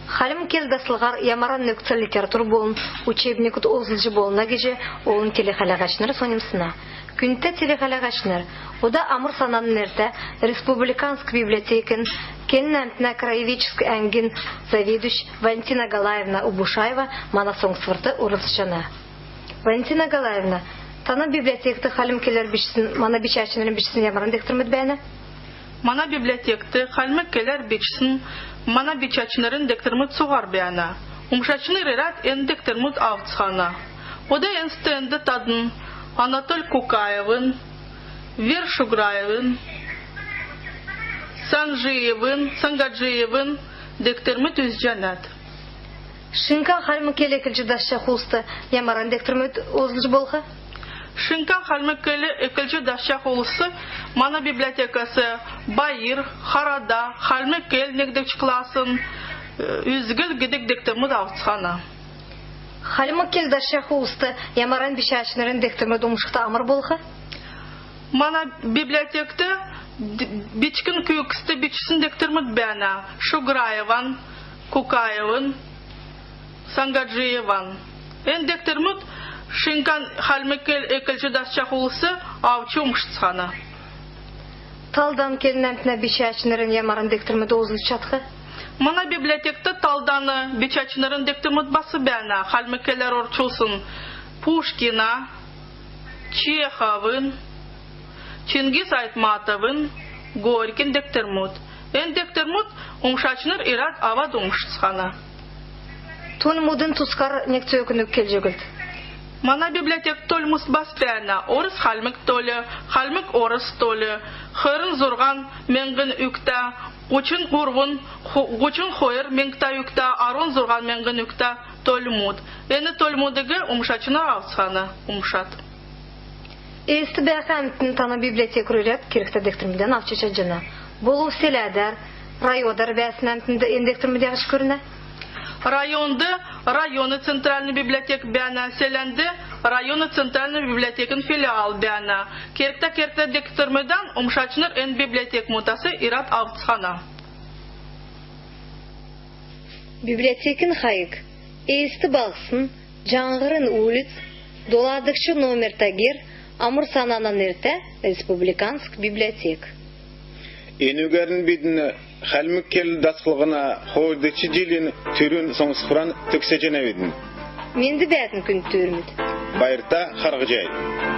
Халим келдасылғар ямаран нөкцел литератур болын, учебник 9 болына кеже олын телехалағашныр сонымсына. Күнті телехалағашныр, ода амыр сананын әрді Республиканск библиотекін, Кеннантна краеведческий әңгін заведуш Валентина Галаевна Убушаева мана соңсвырты урысшана. Валентина Галаевна, тана библиотекті халим келер бішсін, мана бичачынырын бішсін ямаран дектірмет бәйіні? Мана библиотекті халим келер бішсін, мана бичачынырын дектірмет соғар бәйіні. Умшачыныр ират ен дектірмет авцхана. Ода ен стенді тадын Анатоль Кукаевын, Вер Шуграевын, Сангаджиевын дектермет үзжанат. Шинкан халмы келе келчі дашша холсты ямаран дектермет озылж болға? Шинкан халмы келе келчі дашша холсты мана библиотекасы Байыр, Харада, халмы кел негдекч класын үзгіл гедек дектермет авцхана. Халмы кел дашша холсты ямаран бишачынырын дектермет умшықта амыр болға? Мана библиотекті бичкін күйікісті бичсін дектермет бәна. Шуграеван, Кукаевын, Сангаджиеван. Ен дектермет шинкан халмекел екілші дасча құлысы авчы умшыцхана. Талдан келінәмтіне бичачынырын ямаран дектермет озылж чатқы? Мана библиотекті талданы бичачынырын дектермет басы бәна. Халмекелер орчулсын Пушкина, Чеховын, Чингис Айтматовын, Горькин дектермут. Ен дектермут умшачныр ират авад умшцхана. Тон мудын тускар некте өкініп кел жөгілді. Мана библиотек толь мусбаспяна. Орыс халмик толы, халмик орыс толы. Хырын зурган менгін үкта, гучын урвын, гучын хойыр менгта үкта, арун зурган менгін үкта тольмуд. Ені тольмудыгы умшачныр авцхана умшат. Эсті бәқәмтін таны библиотек рөлет керекті дектермеден авчача жына. Болу селәдер, райодар бәсінәмтінді ендектермеде ғыш көріне? Районды районы центральный библиотек бәна, селенді районы центральный библиотекін филиал бәна. Керекті дектермеден умшачныр ен библиотек мутасы ират авцхана. Библиотекін хайық. Эсті бағсын, жаңғырын улиц, доладықшы номер тагер, Амыр сананан ерте Республиканск библиотек. Енугәрін бедіні халмік кел дасқылғына қойдычы желін түрін соңсықыран түксе жена бедін. Менді бәтін күн түрміді. Байырта қарғы жай.